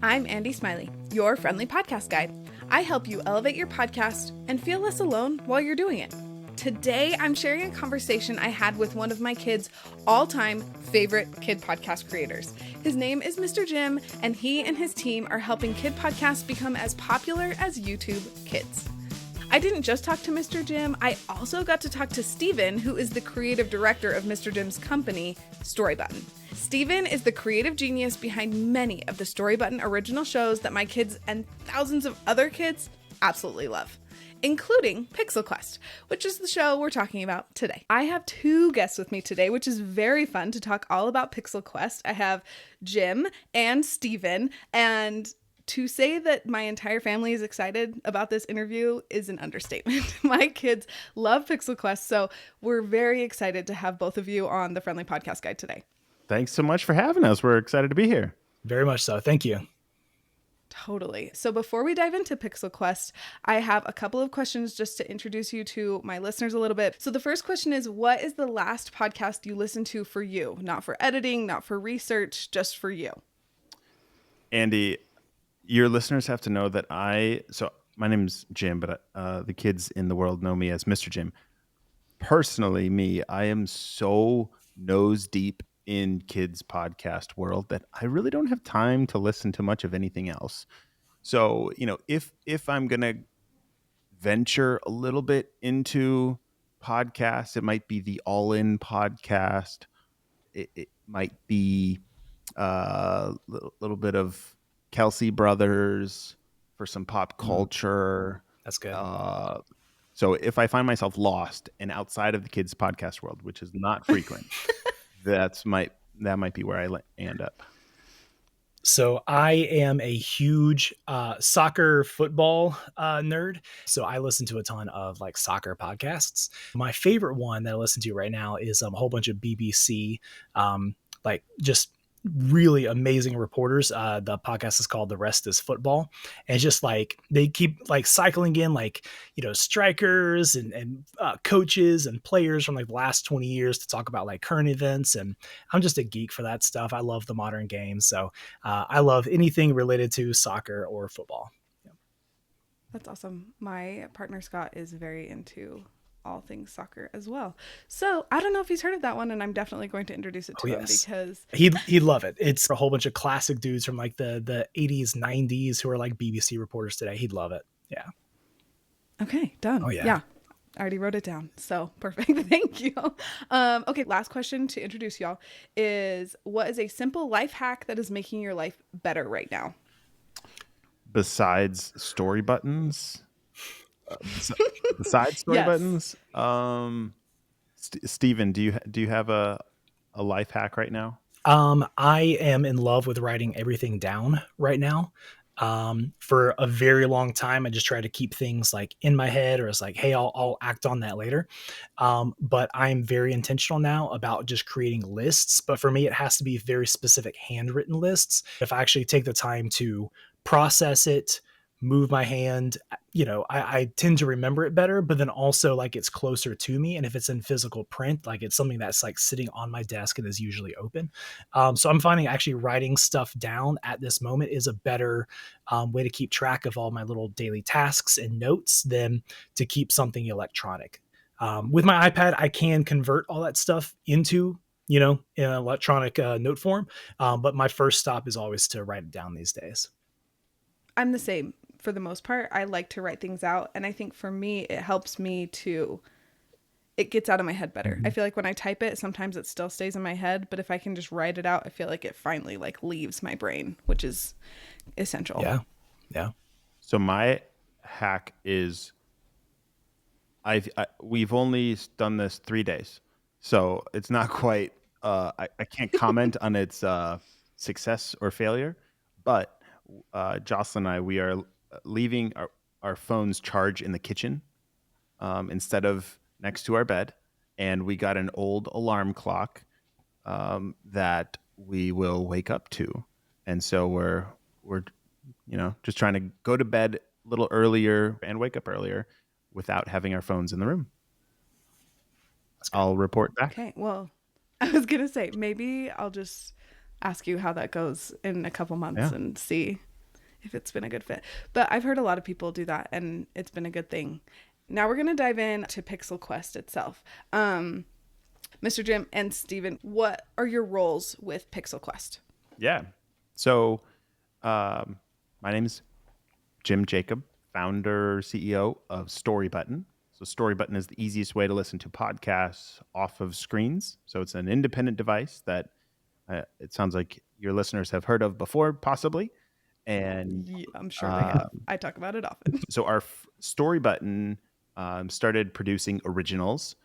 I'm Andi Smiley, your friendly podcast guide. I help you elevate your podcast and feel less alone while you're doing it. Today, I'm sharing a conversation I had with one of my kids' all-time favorite kid podcast creators. His name is Mr. Jim, and he and his team are helping kid podcasts become as popular as YouTube Kids. I didn't just talk to Mr. Jim, I also got to talk to Steven, who is the creative director of Mr. Jim's company, Storybutton. Steven is the creative genius behind many of the Storybutton original shows that my kids and thousands of other kids absolutely love, including Pixel Quest, which is the show we're talking about today. I have two guests with me today, which is very fun to talk all about Pixel Quest. I have Jim and Steven, and to say that my entire family is excited about this interview is an understatement. My kids love Pixel Quest, so we're very excited to have both of you on the Friendly Podcast Guide today. Thanks so much for having us. We're excited to be here. Very much so. Thank you. Totally. So before we dive into Pixel Quest, I have a couple of questions just to introduce you to my listeners a little bit. So the first question is, what is the last podcast you listened to for you? Not for editing, not for research, just for you. Andi, your listeners have to know that my name's Jim, but the kids in the world know me as Mr. Jim. Personally, I am so nose deep in kids podcast world that I really don't have time to listen to much of anything else. So, if I'm going to venture a little bit into podcasts, it might be the All In podcast. It might be a little bit of Kelsey Brothers for some pop culture. That's good. So if I find myself lost and outside of the kids podcast world, which is not frequent, that might be where I end up. So I am a huge soccer football nerd. So I listen to a ton of like soccer podcasts. My favorite one that I listen to right now is a whole bunch of BBC, like just really amazing reporters. The podcast is called The Rest is Football. And it's just like they keep like cycling in like, strikers and coaches and players from like the last 20 years to talk about like current events. And I'm just a geek for that stuff. I love the modern game. So I love anything related to soccer or football. Yeah. That's awesome. My partner Scott is very into all things soccer as well. So I don't know if he's heard of that one, and I'm definitely going to introduce it to him because he'd love it. It's a whole bunch of classic dudes from like the 80s, 90s who are like BBC reporters today. He'd love it. Yeah. Okay, done. Oh yeah. Yeah. I already wrote it down. So perfect. Thank you. Okay, last question to introduce y'all is, what is a simple life hack that is making your life better right now? Besides story buttons? Besides story buttons, Steven, do you have a life hack right now? I am in love with writing everything down right now. For a very long time, I just try to keep things like in my head, or it's like, hey, I'll act on that later. But I'm very intentional now about just creating lists. But for me, it has to be very specific handwritten lists. If I actually take the time to process it, move my hand, I tend to remember it better, but then also like it's closer to me. And if it's in physical print, like it's something that's like sitting on my desk and is usually open. So I'm finding actually writing stuff down at this moment is a better way to keep track of all my little daily tasks and notes than to keep something electronic. With my iPad, I can convert all that stuff into, in an electronic note form. But my first stop is always to write it down these days. I'm the same. For the most part, I like to write things out. And I think for me, it helps me it gets out of my head better. Mm-hmm. I feel like when I type it, sometimes it still stays in my head. But if I can just write it out, I feel like it finally like leaves my brain, which is essential. Yeah. Yeah. So my hack is we've only done this 3 days. So it's not quite, I can't comment on its success or failure. But Jocelyn and I, we are leaving our phones charge in the kitchen instead of next to our bed. And we got an old alarm clock that we will wake up to. And so we're just trying to go to bed a little earlier and wake up earlier without having our phones in the room. I'll report back. Okay, well, I was going to say, maybe I'll just ask you how that goes in a couple months and see if it's been a good fit. But I've heard a lot of people do that, and it's been a good thing. Now we're going to dive in to Pixel Quest itself. Mr. Jim and Steven, what are your roles with Pixel Quest? Yeah. So my name is Jim Jacob, founder, CEO of Storybutton. So Storybutton is the easiest way to listen to podcasts off of screens. So it's an independent device that it sounds like your listeners have heard of before, possibly. And yeah, I'm sure they have. I talk about it often. So our Storybutton started producing originals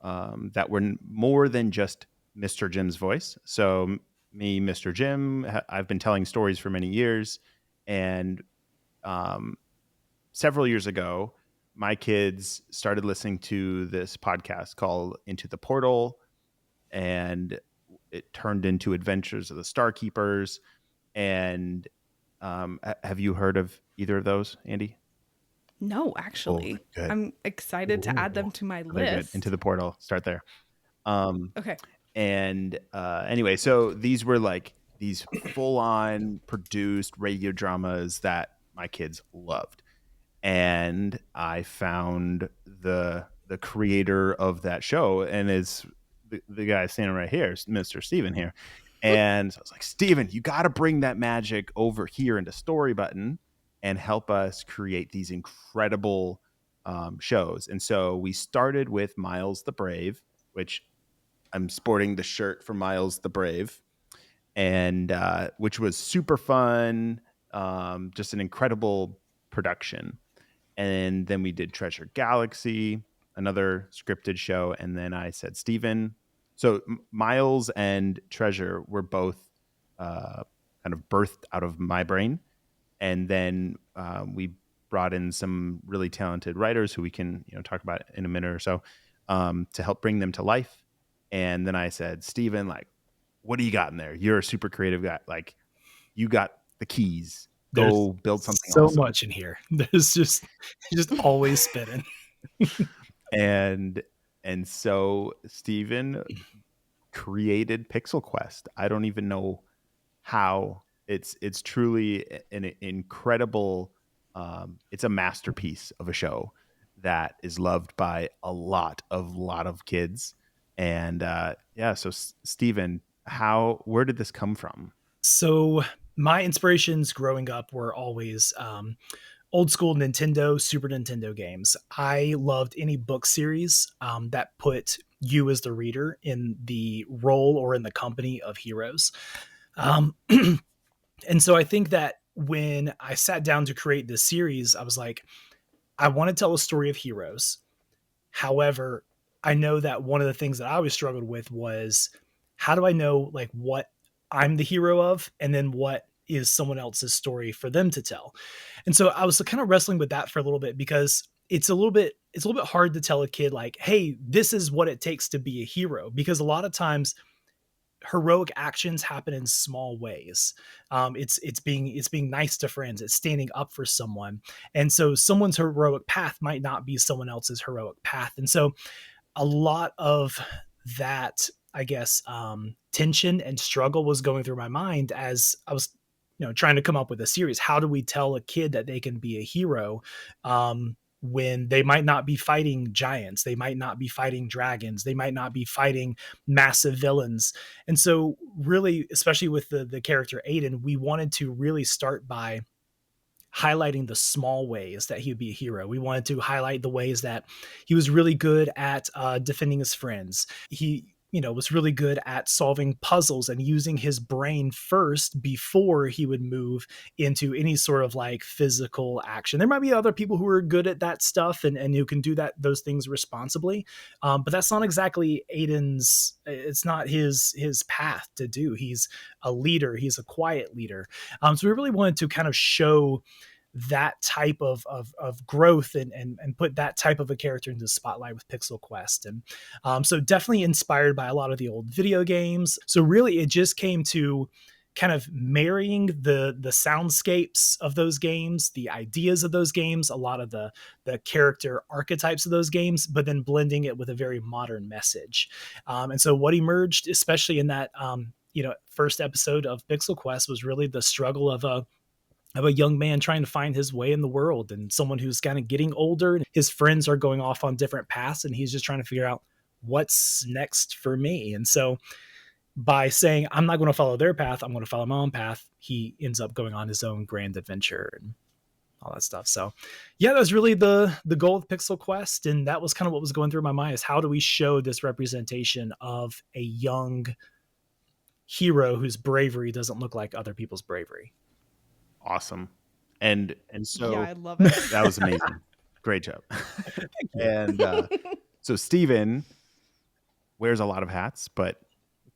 that were more than just Mr. Jim's voice. So me, Mr. Jim, I've been telling stories for many years. And several years ago, my kids started listening to this podcast called Into the Portal, and it turned into Adventures of the Starkeepers. And have you heard of either of those, Andi? No, actually. Good. I'm excited to add them to my list. Good. Into the Portal. Start there. Okay. And anyway, so these were like these full-on produced radio dramas that my kids loved. And I found the creator of that show, and is the guy standing right here, Mr. Steven here. And so I was like, Steven, you got to bring that magic over here into Storybutton and help us create these incredible shows. And so we started with Miles the Brave, which I'm sporting the shirt for Miles the Brave, and which was super fun, just an incredible production. And then we did Treasure Galaxy, another scripted show. And then I said, Steven, so Miles and Treasure were both kind of birthed out of my brain. And then we brought in some really talented writers who we can talk about in a minute or so to help bring them to life. And then I said, Steven, like, what do you got in there? You're a super creative guy. Like, you got the keys. Go build something so awesome. much in here. There's just always spinning. and so Steven created Pixel Quest. I don't even know how. It's truly an incredible it's a masterpiece of a show that is loved by a lot of kids. And so Steven, where did this come from? So my inspirations growing up were always old school Nintendo, Super Nintendo games. I loved any book series that put you as the reader in the role or in the company of heroes. And so I think that when I sat down to create this series, I was like, I want to tell a story of heroes. However, I know that one of the things that I always struggled with was, how do I know like what I'm the hero of, and then what is someone else's story for them to tell? And so I was kind of wrestling with that for a little bit, because it's a little bit hard to tell a kid like, hey, this is what it takes to be a hero, because a lot of times heroic actions happen in small ways. It's being nice to friends. It's standing up for someone. And so someone's heroic path might not be someone else's heroic path. And so a lot of that, I guess, tension and struggle was going through my mind as I was, trying to come up with a series. How do we tell a kid that they can be a hero when they might not be fighting giants, they might not be fighting dragons, they might not be fighting massive villains? And so really, especially with the character Aiden, we wanted to really start by highlighting the small ways that he would be a hero. We wanted to highlight the ways that he was really good at defending his friends. He was really good at solving puzzles and using his brain first before he would move into any sort of like physical action. There might be other people who are good at that stuff and who can do those things responsibly. But that's not exactly Aiden's, it's not his path to do. He's a leader. He's a quiet leader. So we really wanted to kind of show that type of growth and put that type of a character into the spotlight with Pixel Quest. And so definitely inspired by a lot of the old video games. So really it just came to kind of marrying the soundscapes of those games, the ideas of those games, a lot of the character archetypes of those games, but then blending it with a very modern message. And so what emerged, especially in that first episode of Pixel Quest, was really the struggle of a of a young man trying to find his way in the world, and someone who's kind of getting older and his friends are going off on different paths, and he's just trying to figure out what's next for me. And so by saying, I'm not going to follow their path, I'm going to follow my own path, he ends up going on his own grand adventure and all that stuff. So yeah, that was really the goal of Pixel Quest. And that was kind of what was going through my mind, is how do we show this representation of a young hero whose bravery doesn't look like other people's bravery. Awesome. And so yeah, I love it. That was amazing. Great job. And so Steven wears a lot of hats, but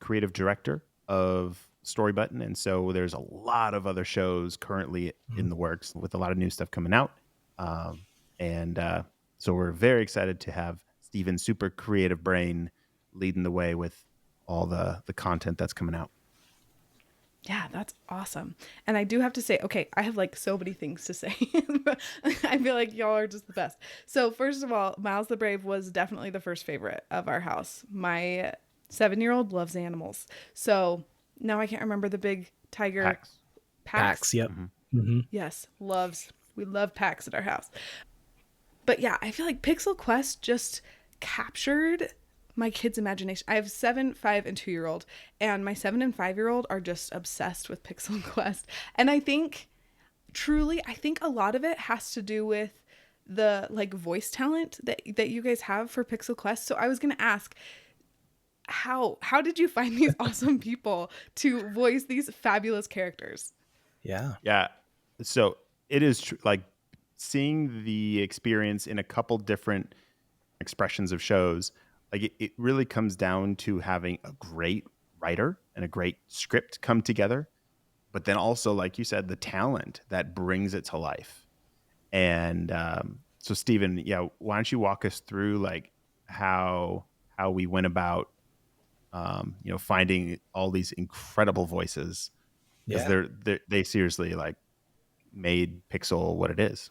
creative director of Storybutton. And so there's a lot of other shows currently in the works with a lot of new stuff coming out. So we're very excited to have Steven's super creative brain leading the way with all the content that's coming out. Yeah, that's awesome. And I do have to say, okay, I have like so many things to say. I feel like y'all are just the best. So first of all, Miles the Brave was definitely the first favorite of our house. My 7-year-old loves animals. So now I can't remember the big tiger. Pax. Pax, yep. Mm-hmm. Mm-hmm. Yes, we love Pax at our house. But yeah, I feel like Pixel Quest just captured my kids' imagination. I have 7, 5, and 2-year-old, and my 7 and 5-year-old are just obsessed with Pixel Quest. And I think a lot of it has to do with the like voice talent that you guys have for Pixel Quest. So I was gonna ask, how did you find these awesome people to voice these fabulous characters? Yeah. So it is like seeing the experience in a couple different expressions of shows. Like it really comes down to having a great writer and a great script come together, but then also, like you said, the talent that brings it to life. And so Steven, why don't you walk us through like how we went about finding all these incredible voices, because they seriously like made Pixel what it is.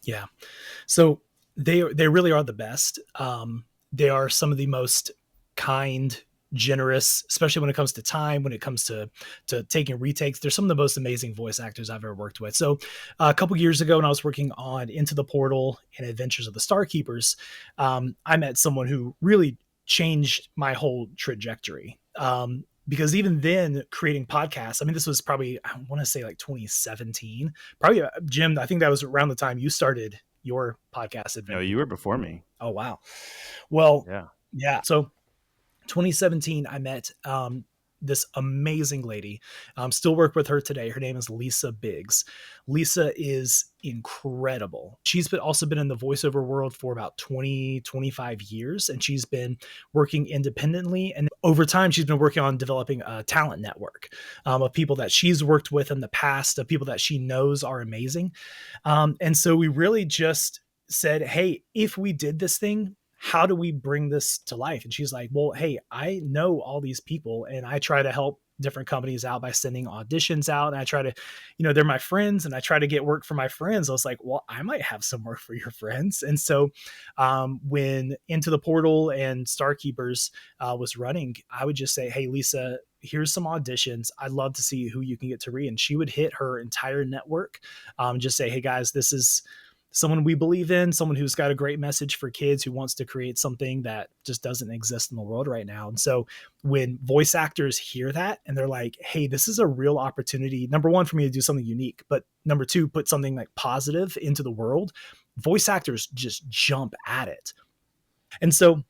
Yeah. So they really are the best. They are some of the most kind, generous, especially when it comes to time, when it comes to taking retakes. They're some of the most amazing voice actors I've ever worked with. So a couple years ago, when I was working on Into the Portal and Adventures of the Starkeepers, I met someone who really changed my whole trajectory. Because even then, creating podcasts, I mean, this was probably, I want to say like 2017, probably, Jim, I think that was around the time you started your podcast adventure. No, you were before me. Oh, wow. Well, yeah. So 2017, I met this amazing lady. Still work with her today. Her name is Lisa Biggs. Lisa is incredible. She's also been in the voiceover world for about 25 years, and she's been working independently. And over time, she's been working on developing a talent network of people that she's worked with in the past, of people that she knows are amazing. And so we really just said, hey, if we did this thing, how do we bring this to life? And she's like, well, hey, I know all these people, and I try to help different companies out by sending auditions out. And I try to, they're my friends, and I try to get work for my friends. I was like, well, I might have some work for your friends. And so when Into the Portal and Starkeepers was running, I would just say, hey, Lisa, here's some auditions. I'd love to see who you can get to read. And she would hit her entire network, just say, hey guys, this is someone we believe in, someone who's got a great message for kids, who wants to create something that just doesn't exist in the world right now. And so when voice actors hear that and they're like, hey, this is a real opportunity, number one, for me to do something unique, but number two, put something like positive into the world, voice actors just jump at it. And so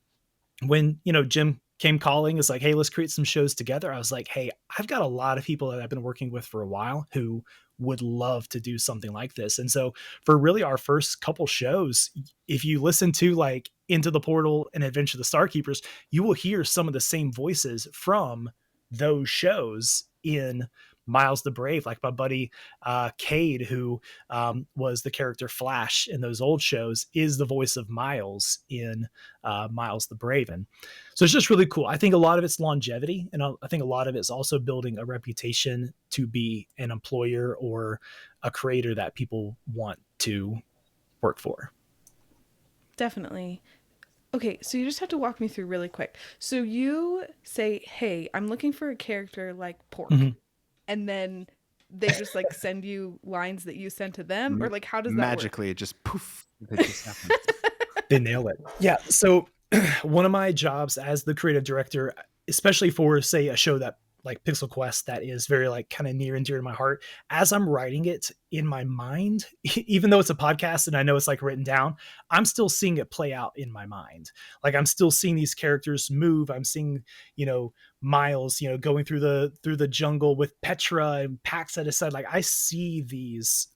when, Jim came calling, it's like, hey, let's create some shows together. I was like, hey, I've got a lot of people that I've been working with for a while who would love to do something like this. And so for really our first couple shows, if you listen to like Into the Portal and Adventure of the Starkeepers, you will hear some of the same voices from those shows in Miles the Brave, like my buddy Cade, who was the character Flash in those old shows, is the voice of Miles in Miles the Brave. And so it's just really cool. I think a lot of it's longevity, and I think a lot of it's also building a reputation to be an employer or a creator that people want to work for. Definitely. Okay, so you just have to walk me through really quick. So you say, hey, I'm looking for a character like Pork. Mm-hmm. And then they just like send you lines that you send to them, or like how does that Magically, it just poof. It just happens. They nail it. Yeah. So one of my jobs as the creative director, especially for say a show that like Pixel Quest that is very like kind of near and dear to my heart, as I'm writing it in my mind, even though it's a podcast and I know it's like written down, I'm still seeing it play out in my mind. Like I'm still seeing these characters move. I'm seeing, Miles, going through the jungle with Petra and Pax at his side. Like I see these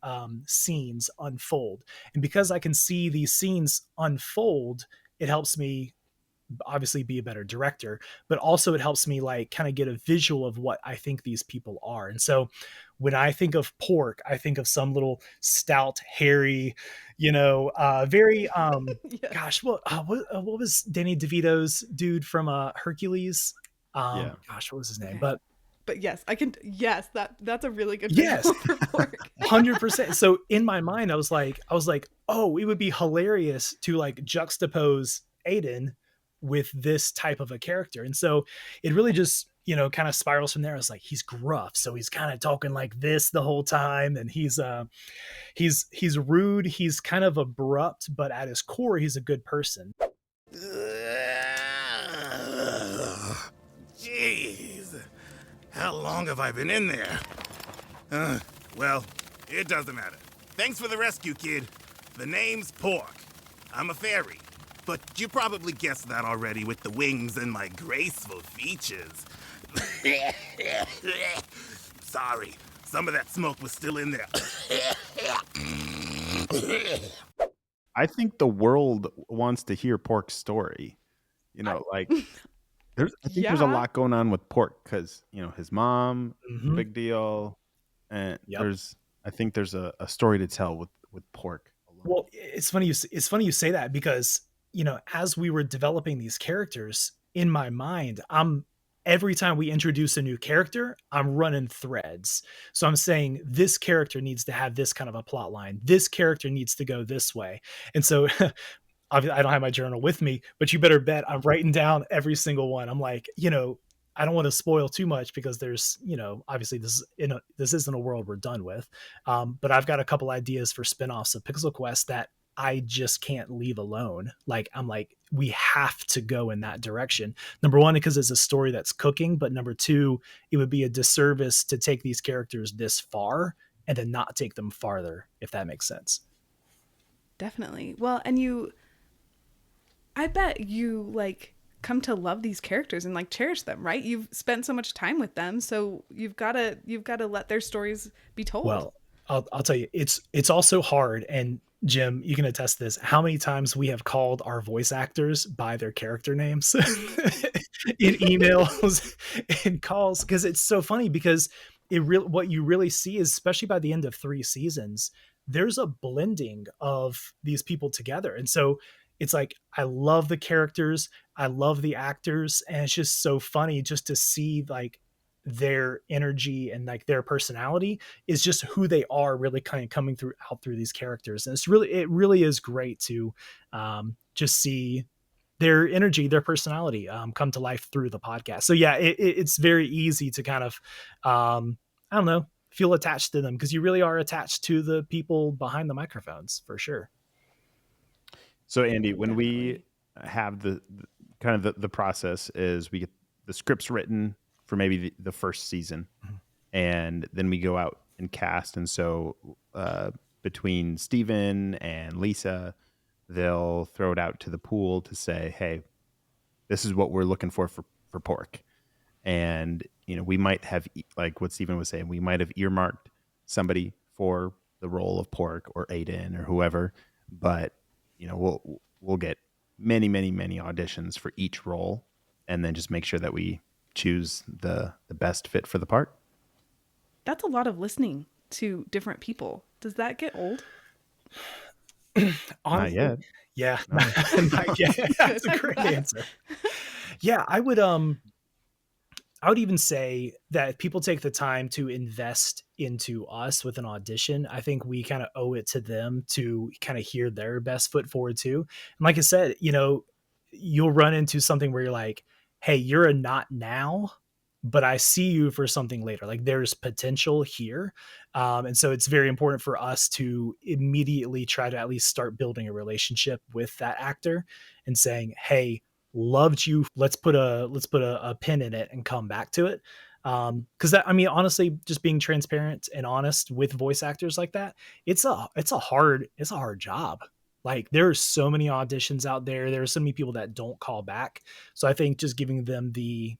scenes unfold. And because I can see these scenes unfold, it helps me obviously be a better director, but also it helps me like kind of get a visual of what I think these people are. And so when I think of Pork, I think of some little stout, hairy, very yeah. gosh, what was Danny DeVito's dude from Hercules? Yeah. Gosh, what was his name? Okay. But yes, that's a really good visual for Pork. 100%. So in my mind, I was like, oh, it would be hilarious to like juxtapose Aiden with this type of a character. And so it really just, kind of spirals from there. It's like, he's gruff. So he's kind of talking like this the whole time. And he's rude. He's kind of abrupt, but at his core, he's a good person. Jeez. How long have I been in there? Well, it doesn't matter. Thanks for the rescue, kid. The name's Pork. I'm a fairy. But you probably guessed that already with the wings and my graceful features. Sorry, some of that smoke was still in there. I think the world wants to hear Pork's story. There's a lot going on with Pork because his mom, big deal, and I think there's a story to tell with Pork. Well, it's funny you say that because as we were developing these characters in my mind, every time we introduce a new character, I'm running threads. So I'm saying this character needs to have this kind of a plot line. This character needs to go this way. And so obviously I don't have my journal with me, but you better bet I'm writing down every single one. I'm like, I don't want to spoil too much because there's, obviously this isn't a world we're done with. But I've got a couple ideas for spinoffs of Pixel Quest that I just can't leave alone. Like, I'm like, we have to go in that direction. Number one, because it's a story that's cooking, but number two, it would be a disservice to take these characters this far and then not take them farther, if that makes sense. Definitely. Well, and I bet you like come to love these characters and like cherish them, right? You've spent so much time with them, so you've got to let their stories be told. Well, I'll tell you, it's also hard. And Jim, you can attest to this, how many times we have called our voice actors by their character names in emails and calls, because it's so funny because what you really see is, especially by the end of 3 seasons, there's a blending of these people together. And so it's like, I love the characters, I love the actors, and it's just so funny just to see like their energy and like their personality is just who they are really kind of coming out through these characters. And it really is great to just see their energy, their personality come to life through the podcast. So yeah, it's very easy to kind of, I don't know, feel attached to them because you really are attached to the people behind the microphones for sure. So Andi, when we have the kind of the process is we get the scripts written for maybe the first season, and then we go out and cast. And so between Steven and Lisa, they'll throw it out to the pool to say, hey, this is what we're looking for Pork. And, we might have, like what Steven was saying, we might have earmarked somebody for the role of Pork or Aiden or whoever, but, we'll get many, many, many auditions for each role and then just make sure that we choose the best fit for the part. That's a lot of listening to different people. Does that get old? Not yet. Yeah. Not yet. That's a great answer. Yeah, I would even say that if people take the time to invest into us with an audition, I think we kind of owe it to them to kind of hear their best foot forward too. And like I said, you'll run into something where you're like, hey, you're a not now, but I see you for something later. Like there's potential here. And so it's very important for us to immediately try to at least start building a relationship with that actor and saying, hey, loved you. Let's put a pin in it and come back to it. Cause that, I mean, honestly, just being transparent and honest with voice actors like that, it's a hard job. Like there are so many auditions out there. There are so many people that don't call back. So I think just giving them the,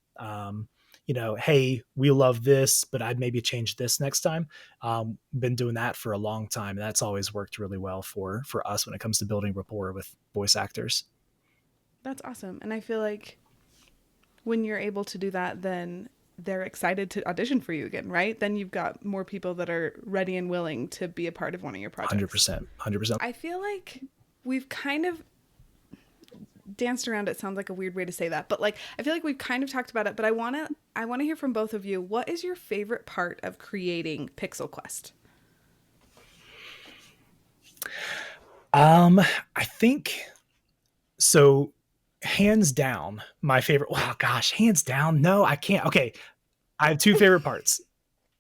hey, we love this, but I'd maybe change this next time. Been doing that for a long time. And that's always worked really well for us when it comes to building rapport with voice actors. That's awesome. And I feel like when you're able to do that, then they're excited to audition for you again, right? Then you've got more people that are ready and willing to be a part of one of your projects. 100%. I feel like we've kind of danced around. It sounds like a weird way to say that, but like, I feel like we've kind of talked about it, but I want to hear from both of you. What is your favorite part of creating Pixel Quest? I think so. Hands down, my favorite. Wow, gosh, hands down. No, I can't. Okay, I have two favorite parts.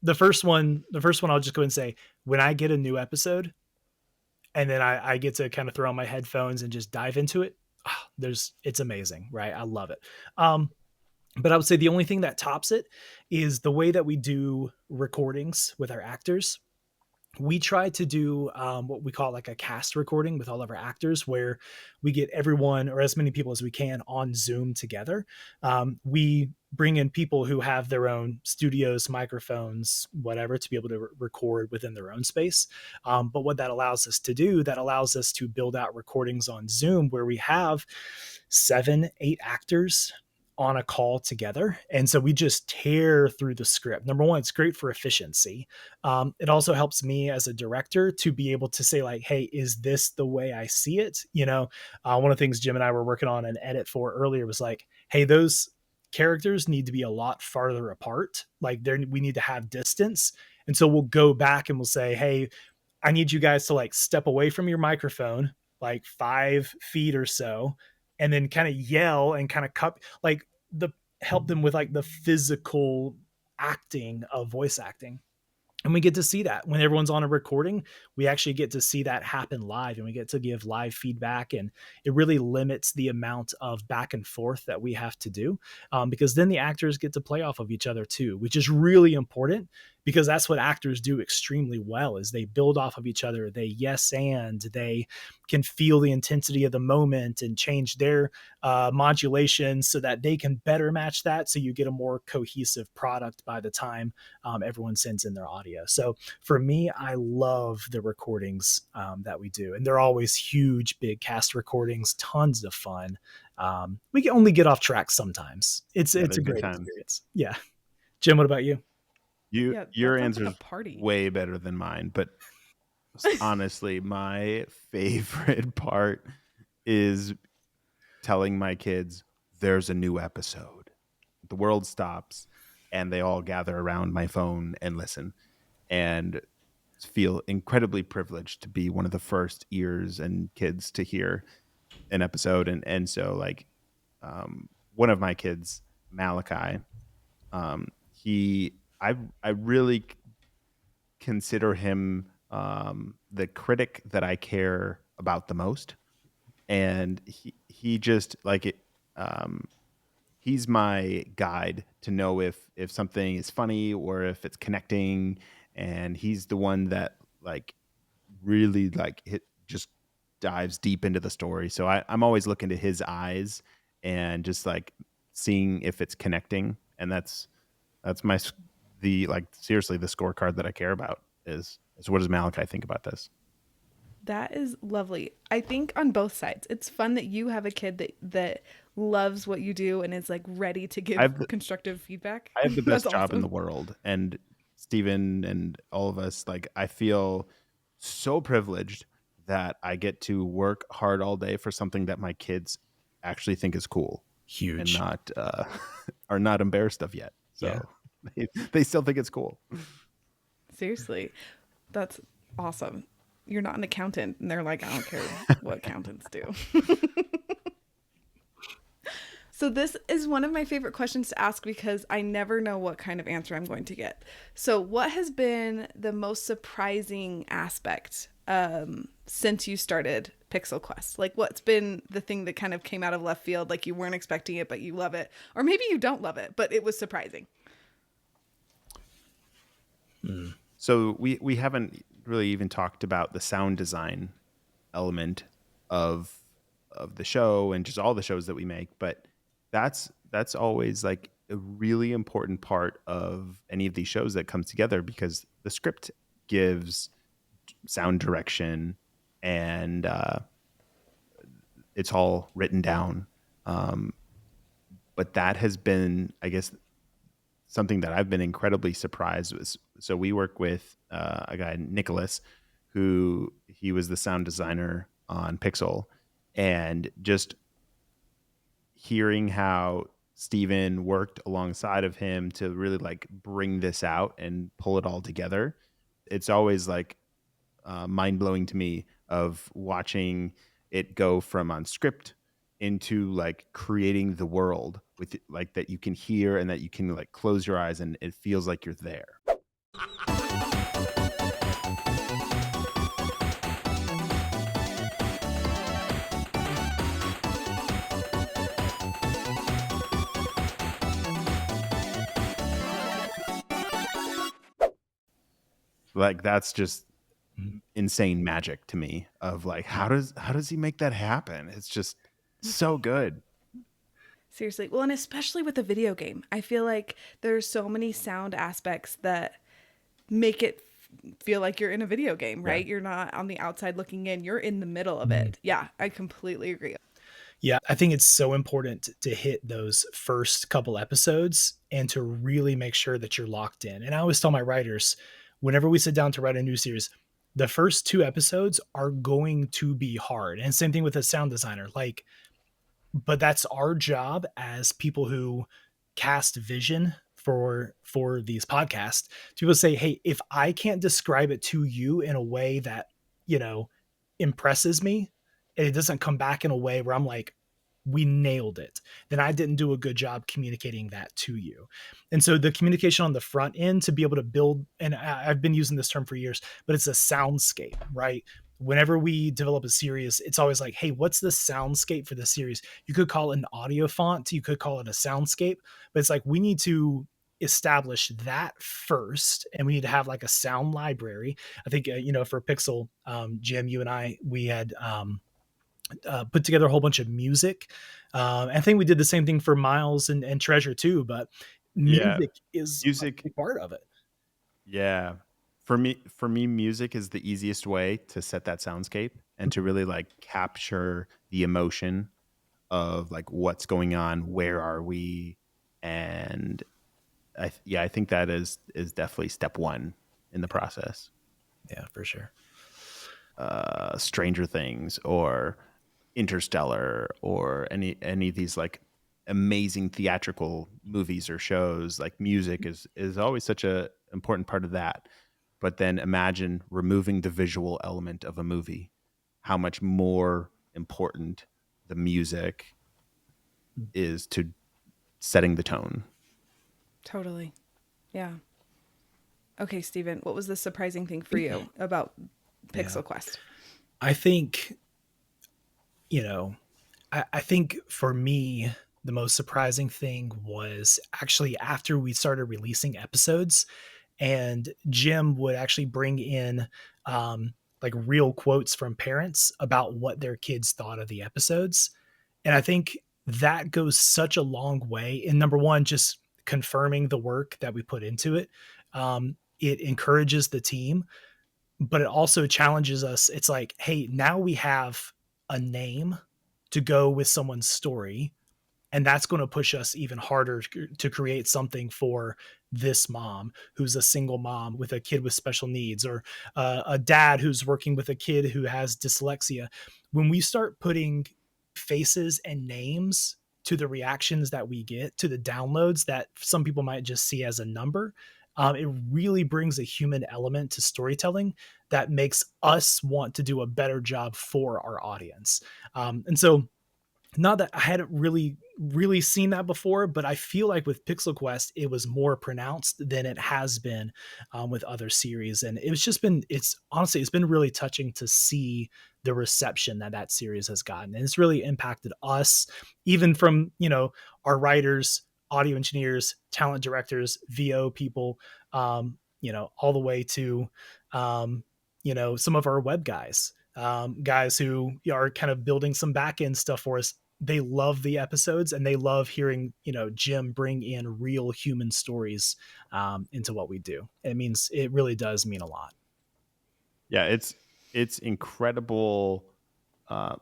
The first one, I'll just go and say, when I get a new episode, and then I get to kind of throw on my headphones and just dive into it. It's amazing, right? I love it. But I would say the only thing that tops it is the way that we do recordings with our actors. We try to do what we call like a cast recording with all of our actors, where we get everyone or as many people as we can on Zoom together. We bring in people who have their own studios, microphones, whatever, to be able to record within their own space. But what that allows us to do, that allows us to build out recordings on Zoom where we have 7-8 actors on a call together. And so we just tear through the script. Number one, it's great for efficiency. It also helps me as a director to be able to say like, hey, is this the way I see it? One of the things Jim and I were working on an edit for earlier was like, hey, those characters need to be a lot farther apart. Like we need to have distance. And so we'll go back and we'll say, hey, I need you guys to like step away from your microphone, like 5 feet or so, and then kind of yell and kind of help them with like the physical acting of voice acting. And we get to see that when everyone's on a recording, we actually get to see that happen live, and we get to give live feedback, and it really limits the amount of back and forth that we have to do, because then the actors get to play off of each other too, which is really important, because that's what actors do extremely well is they build off of each other. They yes, and they can feel the intensity of the moment and change their modulation so that they can better match that. So you get a more cohesive product by the time everyone sends in their audio. So for me, I love the recordings that we do. And they're always huge, big cast recordings, tons of fun. We can only get off track sometimes. It's a great experience. Yeah. Jim, what about you? Your answer is way better than mine, but honestly, my favorite part is telling my kids there's a new episode. The world stops and they all gather around my phone and listen, and feel incredibly privileged to be one of the first ears and kids to hear an episode. And so like one of my kids, Malachi, I really consider him the critic that I care about the most, and he just like it. He's my guide to know if something is funny or if it's connecting, and he's the one that like really like just dives deep into the story. So I'm always looking to his eyes and just like seeing if it's connecting, and that's seriously the scorecard that I care about is what does Malachi think about this? That is lovely. I think on both sides, it's fun that you have a kid that loves what you do and is like ready to give constructive feedback. I have the best job in the world, and Steven and all of us, like I feel so privileged that I get to work hard all day for something that my kids actually think is cool. Huge. And not are not embarrassed of yet. So yeah. They still think it's cool. Seriously. That's awesome. You're not an accountant, and they're like, I don't care what accountants do. So this is one of my favorite questions to ask because I never know what kind of answer I'm going to get. So what has been the most surprising aspect since you started Pixel Quest? Like, what's been the thing that kind of came out of left field, like you weren't expecting it, but you love it? Or maybe you don't love it, but it was surprising. So we haven't really even talked about the sound design element of the show and just all the shows that we make, but that's always like a really important part of any of these shows that comes together, because the script gives sound direction and it's all written down. But that has been, I guess, something that I've been incredibly surprised with. So we work with a guy, Nicholas, who he was the sound designer on Pixel, and just hearing how Steven worked alongside of him to really like bring this out and pull it all together. It's always like mind blowing to me of watching it go from on script into like creating the world with like that you can hear and that you can like close your eyes and it feels like you're there. Like that's just insane magic to me of like how does he make that happen? It's just so good. Seriously. Well, and especially with a video game, I feel like there's so many sound aspects that make it feel like you're in a video game, right? Yeah. You're not on the outside looking in, you're in the middle of it. Yeah, I completely agree. Yeah, I think it's so important to hit those first couple episodes and to really make sure that you're locked in. And I always tell my writers, whenever we sit down to write a new series, the first 2 episodes are going to be hard. And same thing with a sound designer. Like, but that's our job as people who cast vision for these podcasts to people say, hey, if I can't describe it to you in a way that, impresses me, and it doesn't come back in a way where I'm like, we nailed it, then I didn't do a good job communicating that to you. And so the communication on the front end to be able to build, and I've been using this term for years, but it's a soundscape, right? Whenever we develop a series, it's always like, hey, what's the soundscape for the series? You could call it an audio font, you could call it a soundscape, but it's like we need to establish that first, and we need to have like a sound library. I think, for Pixel, Jim, you and I, we had put together a whole bunch of music. I think we did the same thing for Miles and Treasure too, but music is a big part of it. Yeah. For me, music is the easiest way to set that soundscape and to really like capture the emotion of like what's going on, where are we, and I think that is definitely step one in the process. Yeah, for sure. Stranger Things or Interstellar or any of these like amazing theatrical movies or shows, like music is always such a important part of that. But then imagine removing the visual element of a movie, how much more important the music is to setting the tone. Totally. Yeah. Okay, Steven, what was the surprising thing for you about Pixel Quest? I think, I think for me, the most surprising thing was actually after we started releasing episodes, and Jim would actually bring in like real quotes from parents about what their kids thought of the episodes. And I think that goes such a long way in, number one, just confirming the work that we put into it. It encourages the team, but it also challenges us. It's like, hey, now we have a name to go with someone's story, and that's going to push us even harder to create something for this mom who's a single mom with a kid with special needs, or a dad who's working with a kid who has dyslexia. When we start putting faces and names to the reactions that we get, to the downloads that some people might just see as a number, it really brings a human element to storytelling that makes us want to do a better job for our audience. And so not that I hadn't really seen that before, but I feel like with Pixel Quest, it was more pronounced than it has been with other series. And it's honestly, it's been really touching to see the reception that series has gotten. And it's really impacted us, even from, our writers, audio engineers, talent directors, VO people, all the way to, some of our web guys. Guys who are kind of building some back end stuff for us. They love the episodes and they love hearing, Jim bring in real human stories into what we do. It really does mean a lot. Yeah, it's incredible.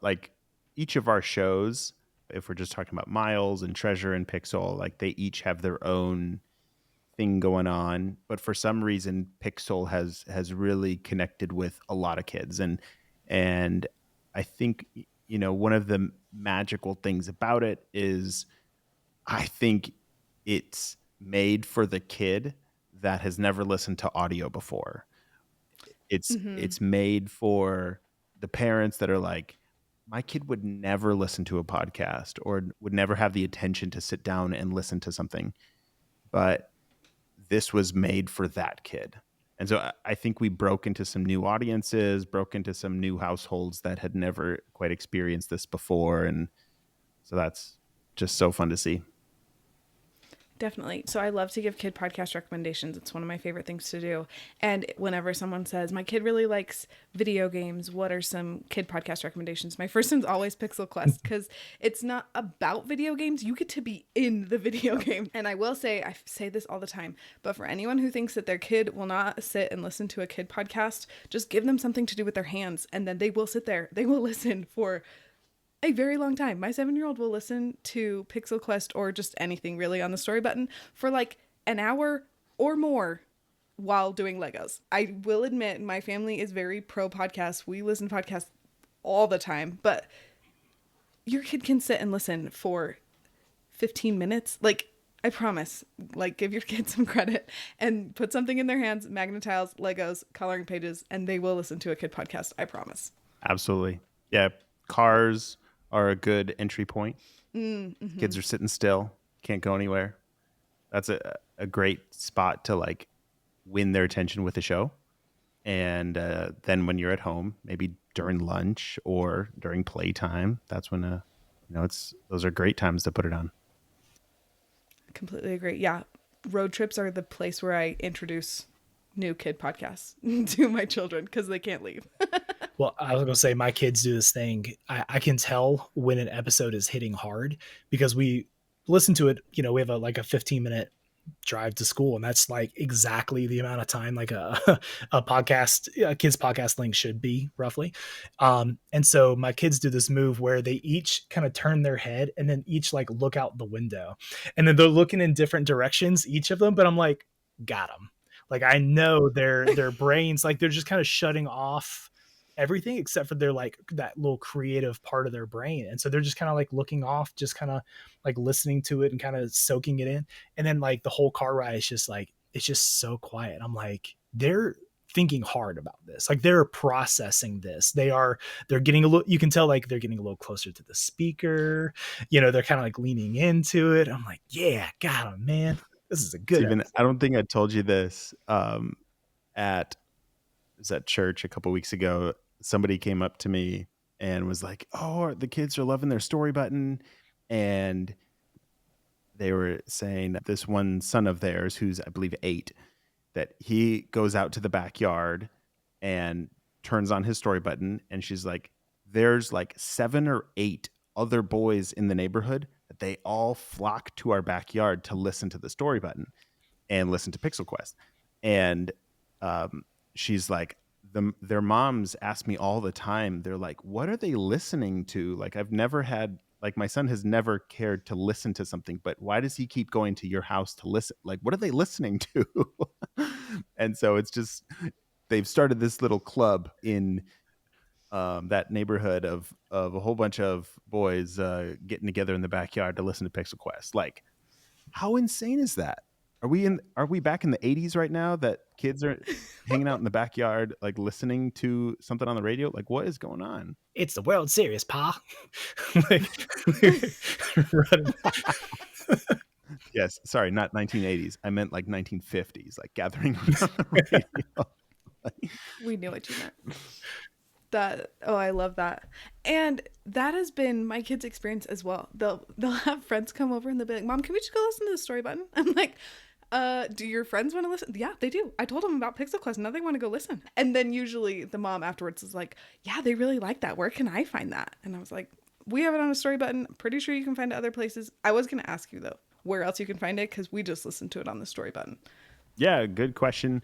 Like each of our shows, if we're just talking about Miles and Treasure and Pixel, like they each have their own thing going on. But for some reason, Pixel has really connected with a lot of kids, and I think one of the magical things about it is I think it's made for the kid that has never listened to audio before. It's made for the parents that are like, my kid would never listen to a podcast or would never have the attention to sit down and listen to something. But this was made for that kid. And so I think we broke into some new audiences, broke into some new households that had never quite experienced this before. And so that's just so fun to see. Definitely. So I love to give kid podcast recommendations. It's one of my favorite things to do. And whenever someone says, my kid really likes video games, what are some kid podcast recommendations? My first one's always Pixel Quest, because it's not about video games. You get to be in the video game. And I will say, I say this all the time, but for anyone who thinks that their kid will not sit and listen to a kid podcast, just give them something to do with their hands. And then they will sit there. They will listen for a very long time. My 7-year-old will listen to Pixel Quest or just anything really on the Storybutton for like an hour or more while doing Legos. I will admit my family is very pro podcast. We listen to podcasts all the time, but your kid can sit and listen for 15 minutes. Like, I promise, like, give your kid some credit and put something in their hands, Magnetiles, Legos, coloring pages, and they will listen to a kid podcast. I promise. Absolutely. Yeah. Cars are a good entry point. Mm-hmm. Kids are sitting still, can't go anywhere. That's a great spot to like win their attention with the show. And then when you're at home, maybe during lunch or during playtime, that's when those are great times to put it on. Completely agree. Yeah, road trips are the place where I introduce new kid podcasts to my children because they can't leave. Well, I was going to say my kids do this thing. I can tell when an episode is hitting hard because we listen to it. We have a 15-minute drive to school, and that's like exactly the amount of time like a kid's podcast link should be roughly. And so my kids do this move where they each kind of turn their head and then each like look out the window, and then they're looking in different directions, each of them. But I'm like, got them. Like I know their brains, like they're just kind of shutting off everything except for their like that little creative part of their brain, and so they're just kind of like looking off, just kind of like listening to it and kind of soaking it in. And then like the whole car ride is just like, it's just so quiet. I'm like, they're thinking hard about this, like they're processing this. They're getting a little, you can tell like they're getting a little closer to the speaker, they're kind of like leaning into it. I'm like, yeah, got him, man. This is a good Steven, I don't think I told you this. At church a couple weeks ago, somebody came up to me and was like, "Oh, the kids are loving their Storybutton," and they were saying that this one son of theirs, who's I believe 8, that he goes out to the backyard and turns on his Storybutton, and she's like, "There's like 7 or 8 other boys in the neighborhood that they all flock to our backyard to listen to the Storybutton and listen to Pixel Quest," and she's like, their moms ask me all the time. They're like, what are they listening to? Like, I've never had, like, my son has never cared to listen to something, but why does he keep going to your house to listen? Like, what are they listening to? And so it's just, they've started this little club in that neighborhood of a whole bunch of boys getting together in the backyard to listen to Pixel Quest. Like, how insane is that? Are we back in the 80s right now that kids are hanging out in the backyard, like listening to something on the radio. Like, what is going on? It's the World Series, pa. Like, running. Yes, sorry, not 1980s. I meant like 1950s, like gathering around the radio. We knew what you meant. I love that. And that has been my kids' experience as well. They'll have friends come over and they'll be like, Mom, can we just go listen to the Storybutton? I'm like, do your friends want to listen? Yeah, they do. I told them about Pixel Quest. Now they want to go listen. And then usually the mom afterwards is like, yeah, they really like that. Where can I find that? And I was like, we have it on a Storybutton. Pretty sure you can find it other places. I was going to ask you though, where else you can find it, because we just listened to it on the Storybutton. Yeah, good question.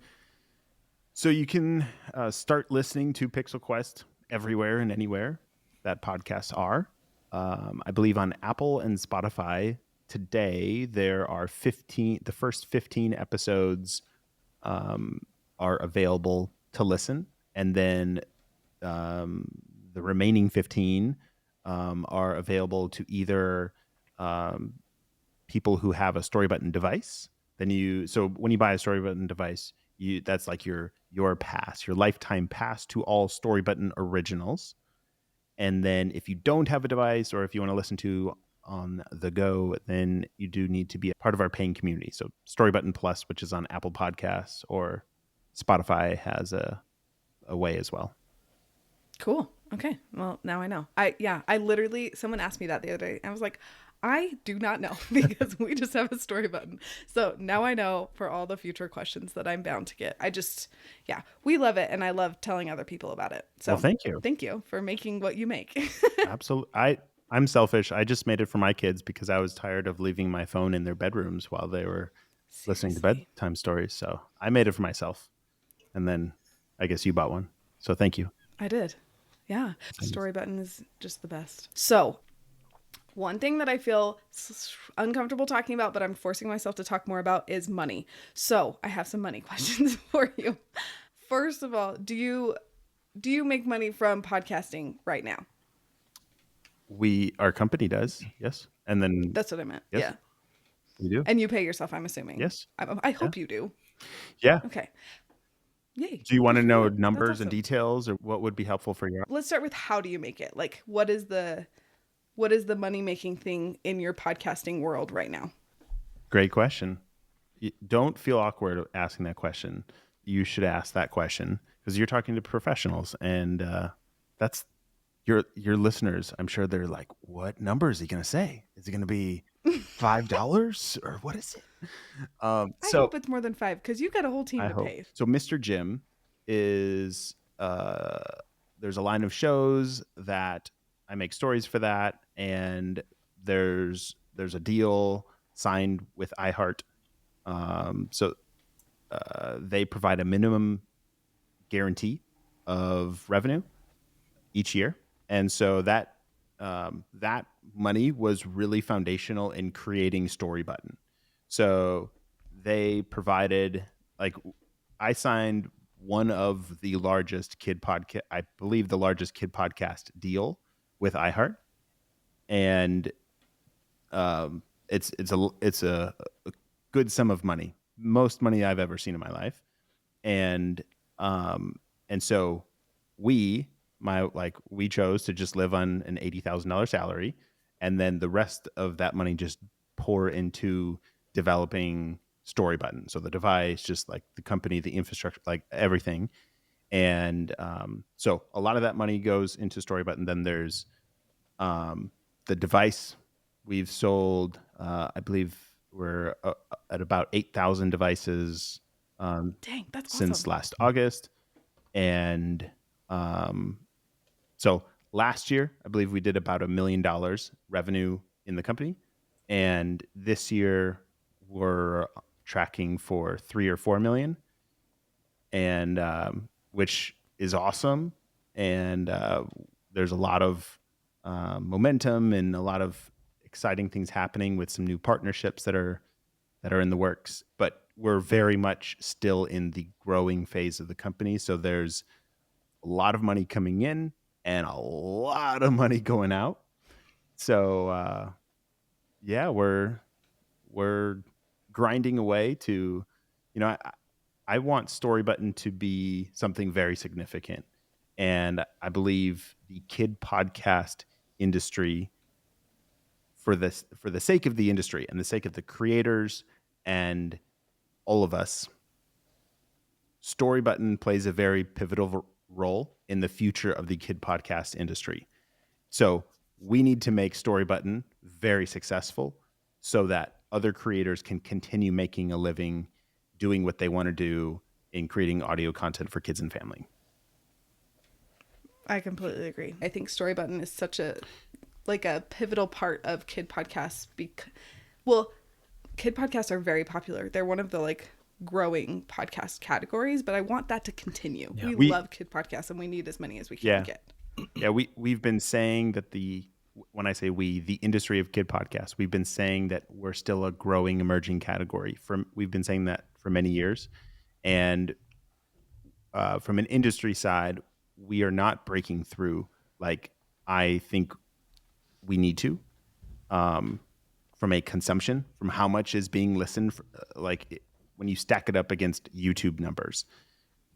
So you can start listening to Pixel Quest everywhere and anywhere that podcasts are. I believe on Apple and Spotify today there are 15. The first 15 episodes are available to listen, and then the remaining 15 are available to either people who have a Storybutton device. So when you buy a Storybutton device, that's like your pass, your lifetime pass to all Storybutton originals. And then if you don't have a device, or if you want to listen to on the go, then you do need to be a part of our paying community. So Storybutton Plus, which is on Apple Podcasts, or Spotify has a way as well. Cool. Okay. Well, now I know. I literally, someone asked me that the other day. I was like, I do not know, because we just have a Storybutton. So now I know for all the future questions that I'm bound to get. We love it. And I love telling other people about it. So well, thank you. Thank you for making what you make. Absolutely. I'm selfish. I just made it for my kids because I was tired of leaving my phone in their bedrooms while they were listening to bedtime stories. So I made it for myself. And then I guess you bought one. So thank you. I did. Yeah. Storybutton is just the best. So one thing that I feel uncomfortable talking about, but I'm forcing myself to talk more about, is money. So I have some money questions for you. First of all, do you make money from podcasting right now? Our company does, yes. And then that's what I meant. Yes, yeah, we do. And you pay yourself, I'm assuming. Yes, I hope you do. Yeah. Okay. Yay. Do you want to know numbers and details, or what would be helpful for you? Let's start with, how do you make it? Like, what is the money-making thing in your podcasting world right now? Great question. Don't feel awkward asking that question. You should ask that question because you're talking to professionals, and that's your listeners. I'm sure they're like, what number is he going to say? Is it going to be $5 or what is it? I hope it's more than 5, because you've got a whole team to pay. So Mr. Jim is, there's a line of shows that I make stories for that. And there's a deal signed with iHeart. So they provide a minimum guarantee of revenue each year. And so that money was really foundational in creating Storybutton. So they provided, like, I signed one of the largest kid podcast, I believe the largest kid podcast deal with iHeart. And it's a good sum of money, most money I've ever seen in my life. And so we chose to just live on an $80,000 salary, and then the rest of that money just pour into developing Storybutton. So the device, just like the company, the infrastructure, like everything. And so a lot of that money goes into Storybutton. Then there's the device. We've sold, I believe we're at about 8,000 devices Dang, that's since awesome. last August. And so last year, I believe we did about $1 million revenue in the company. And this year we're tracking for 3 or 4 million, and which is awesome. And there's a lot of momentum and a lot of exciting things happening with some new partnerships that are in the works. But we're very much still in the growing phase of the company. So there's a lot of money coming in and a lot of money going out. So we're grinding away to, I want Storybutton to be something very significant. And I believe the kid podcast industry, for the sake of the industry and the sake of the creators and all of us, Storybutton plays a very pivotal role in the future of the kid podcast industry. So we need to make Storybutton very successful so that other creators can continue making a living doing what they want to do in creating audio content for kids and family. I completely agree. I think Storybutton is such a pivotal part of kid podcasts. Kid podcasts are very popular. They're one of the growing podcast categories, but I want that to continue. Yeah. We love kid podcasts, and we need as many as we can get. Yeah, we've been saying that when I say we, the industry of kid podcasts, we've been saying that we're still a growing, emerging category. We've been saying that for many years, and from an industry side, we are not breaking through like I think we need to. From a consumption, from how much is being listened, when you stack it up against YouTube numbers,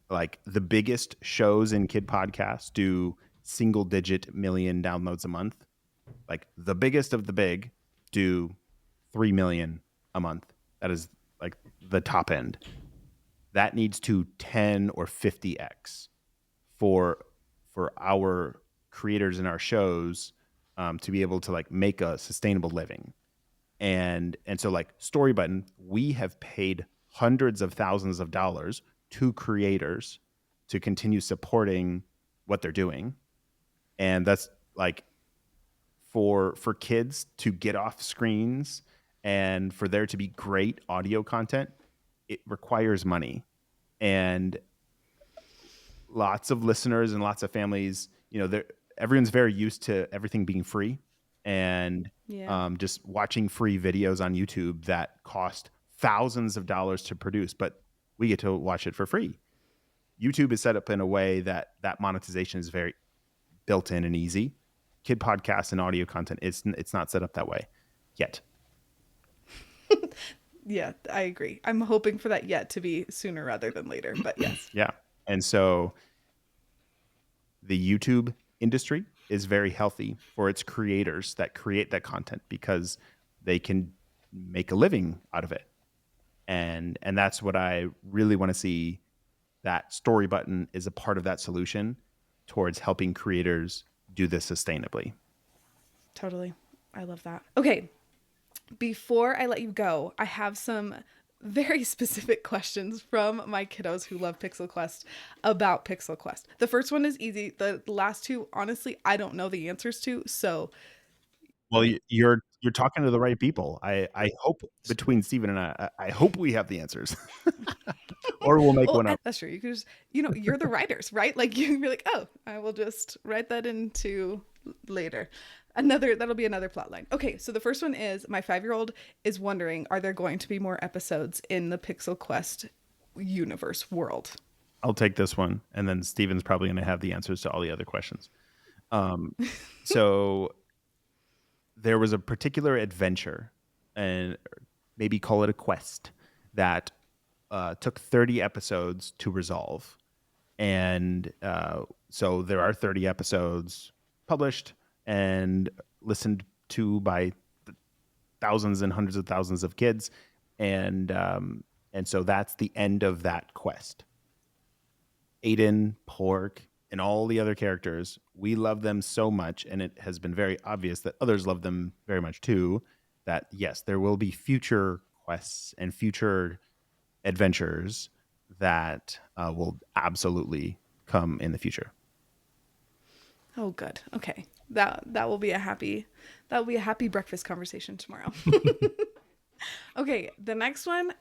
like the biggest shows in kid podcasts do single-digit million downloads a month. Like the biggest of the big do 3 million a month. That is like the top end. That needs to 10 or 50x for our creators in our shows to be able to make a sustainable living. And so Storybutton, we have paid hundreds of thousands of dollars to creators to continue supporting what they're doing. And that's for kids to get off screens and for there to be great audio content, it requires money. And lots of listeners and lots of families, everyone's very used to everything being free and just watching free videos on YouTube that cost thousands of dollars to produce, but we get to watch it for free. YouTube is set up in a way that monetization is very built in and easy. Kid podcasts and audio content, it's not set up that way yet. Yeah, I agree. I'm hoping for that yet to be sooner rather than later, but yes. Yeah. And so the YouTube industry is very healthy for its creators that create that content because they can make a living out of it. And that's what I really want to see, that Storybutton is a part of that solution towards helping creators do this sustainably. Totally. I love that. Okay. Before I let you go, I have some very specific questions from my kiddos who love Pixel Quest about Pixel Quest. The first one is easy. The last two, honestly, I don't know the answers to. So, well, you're talking to the right people. I hope between Steven and I hope we have the answers, or we'll make one up. That's true. You could just, you're the writers, right? Like you can be like, oh, I will just write that into later. That'll be another plot line. Okay, so the first one is my 5-year-old is wondering, are there going to be more episodes in the Pixel Quest universe world? I'll take this one, and then Steven's probably going to have the answers to all the other questions. So there was a particular adventure, and maybe call it a quest, that took 30 episodes to resolve. And so there are 30 episodes published and listened to by thousands and hundreds of thousands of kids. And so that's the end of that quest. Aiden, Pork, and all the other characters, we love them so much, and it has been very obvious that others love them very much too, that yes, there will be future quests and future adventures that will absolutely come in the future. Oh, good. Okay. That will be a happy breakfast conversation tomorrow. Okay, the next one,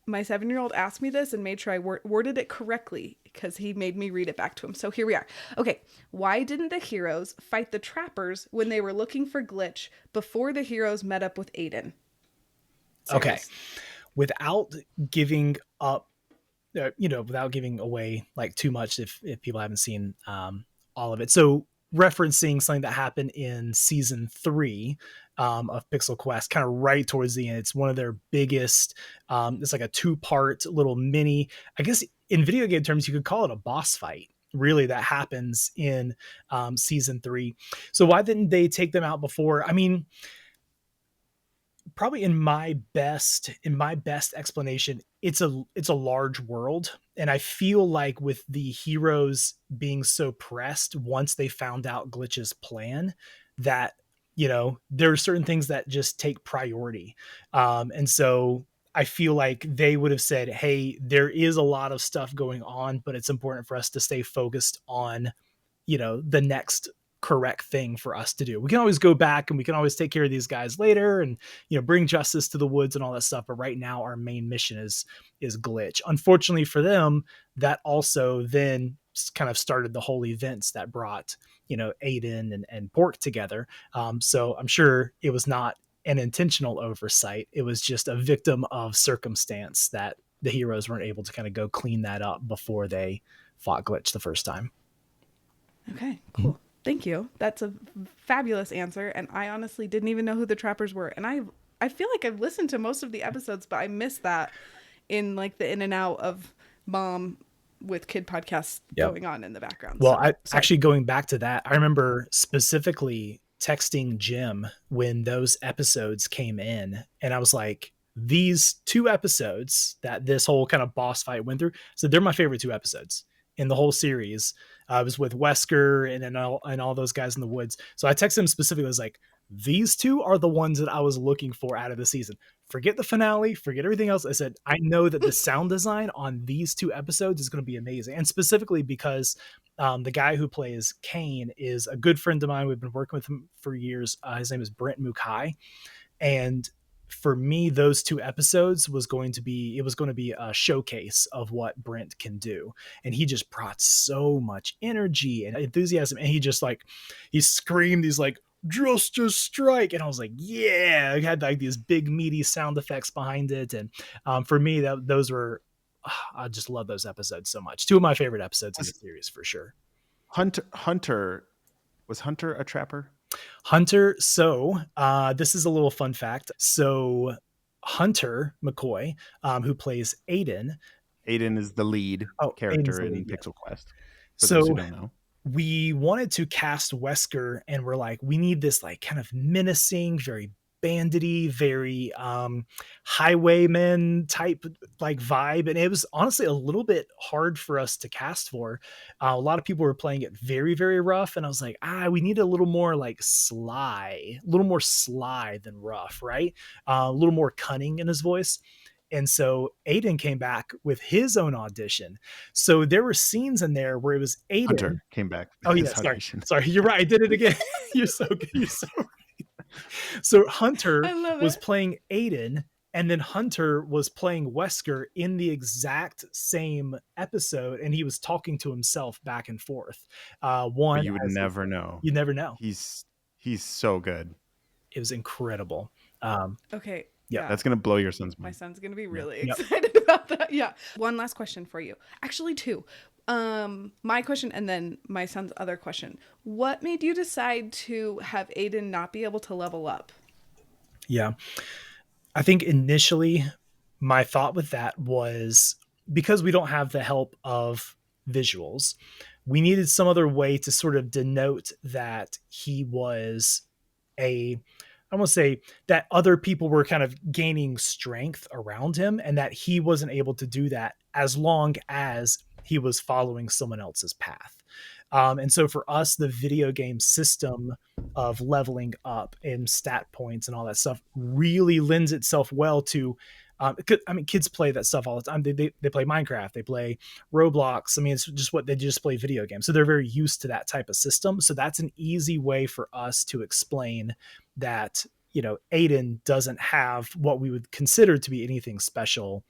my 7-year-old asked me this and made sure I worded it correctly because he made me read it back to him. So here we are. Okay, why didn't the heroes fight the trappers when they were looking for Glitch before the heroes met up with Aiden? Okay, without giving up, without giving away too much if people haven't seen all of it. So referencing something that happened in season 3 of Pixel Quest, kind of right towards the end. It's one of their biggest. It's like a 2-part little mini. I guess in video game terms, you could call it a boss fight. Really, that happens in season 3. So why didn't they take them out before? I mean, probably in my best explanation, it's a large world, and I feel like with the heroes being so pressed once they found out Glitch's plan, that there are certain things that just take priority, and so I feel like they would have said, hey, there is a lot of stuff going on, but it's important for us to stay focused on the next correct thing for us to do. We can always go back and we can always take care of these guys later and bring justice to the woods and all that stuff, but right now our main mission is Glitch. Unfortunately for them, that also then kind of started the whole events that brought Aiden and Pork together. So I'm sure it was not an intentional oversight. It was just a victim of circumstance that the heroes weren't able to kind of go clean that up before they fought Glitch the first time. Okay, cool. Thank you. That's a fabulous answer. And I honestly didn't even know who the trappers were. And I feel like I've listened to most of the episodes, but I missed that in like the in and out of mom with kid podcasts going on in the background. Well, actually going back to that, I remember specifically texting Jim when those episodes came in, and I was like, these 2 episodes that this whole kind of boss fight went through, so they're my favorite 2 episodes in the whole series. I was with Wesker and all those guys in the woods. So I texted him specifically. I was like, these 2 are the ones that I was looking for out of the season. Forget the finale, forget everything else. I said, I know that the sound design on these 2 episodes is going to be amazing. And specifically because the guy who plays Kane is a good friend of mine. We've been working with him for years. His name is Brent Mukai. And for me, those 2 episodes was going to be a showcase of what Brent can do. And he just brought so much energy and enthusiasm. And he screamed, he's like, Justice Strike. And I was like, yeah, I had like these big meaty sound effects behind it. And for me, those were, I just love those episodes so much. 2 of my favorite episodes of the series for sure. Was Hunter a trapper? Hunter. So this is a little fun fact. So Hunter McCoy, who plays Aiden is the lead character in Pixel Quest. For so those who don't know. We wanted to cast Wesker, and we're like, we need this like kind of menacing, very bandity, very highwayman type like vibe. And it was honestly a little bit hard for us to cast for. A lot of people were playing it very, very rough. And I was like, we need a little more like sly, a little more sly than rough, right? A little more cunning in his voice. And so Aiden came back with his own audition. So there were scenes in there where it was Aiden. Hunter came back. Oh yeah, sorry. You're right. I did it again. You're so good. You're so right. So Hunter was playing Aiden, and then Hunter was playing Wesker in the exact same episode, and he was talking to himself back and forth. But you would never know. You never know. He's so good. It was incredible. Okay. Yeah, that's going to blow your son's mind. My son's going to be really excited about that. Yeah. One last question for you. Actually, 2. My question and then my son's other question. What made you decide to have Aiden not be able to level up? Yeah. I think initially my thought with that was because we don't have the help of visuals, we needed some other way to sort of denote that he was I want to say that other people were kind of gaining strength around him and that he wasn't able to do that as long as he was following someone else's path. And so for us, the video game system of leveling up and stat points and all that stuff really lends itself well to, kids play that stuff all the time. They play Minecraft, they play Roblox. I mean, it's just they just play video games. So they're very used to that type of system. So that's an easy way for us to explain that, Aiden doesn't have what we would consider to be anything special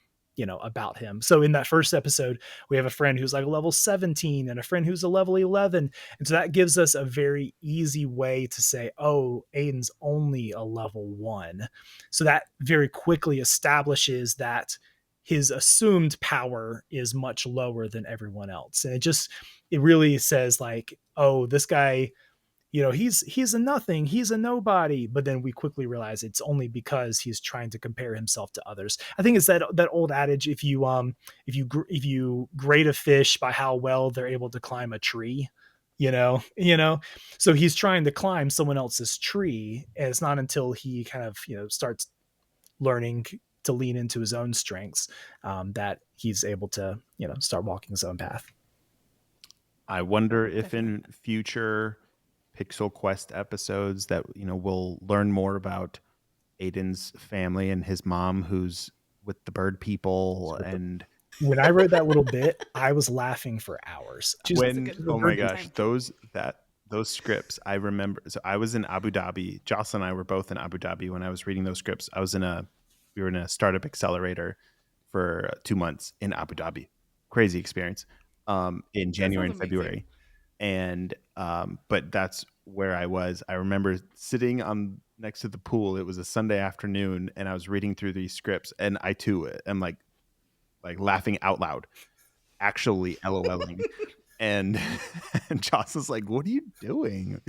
about him. So in that first episode, we have a friend who's like a level 17 and a friend who's a level 11. And so that gives us a very easy way to say, oh, Aiden's only a level 1. So that very quickly establishes that his assumed power is much lower than everyone else. And it really says like, oh, this guy he's a nothing, he's a nobody. But then we quickly realize it's only because he's trying to compare himself to others. I think it's that old adage, if you grade a fish by how well they're able to climb a tree, so he's trying to climb someone else's tree, and it's not until he kind of starts learning to lean into his own strengths that he's able to start walking his own path. I wonder if in future Pixel Quest episodes that we'll learn more about Aiden's family and his mom, who's with the bird people. And when I read that little bit, I was laughing for hours. Oh my gosh, those scripts, I remember. So I was in Abu Dhabi. Jocelyn and I were both in Abu Dhabi when I was reading those scripts. We were in a startup accelerator for 2 months in Abu Dhabi. Crazy experience. In January and February. And but that's where I was. I remember sitting next to the pool. It was a Sunday afternoon, and I was reading through these scripts, and I too am like laughing out loud, actually LOLing. and Joss is like, "What are you doing?"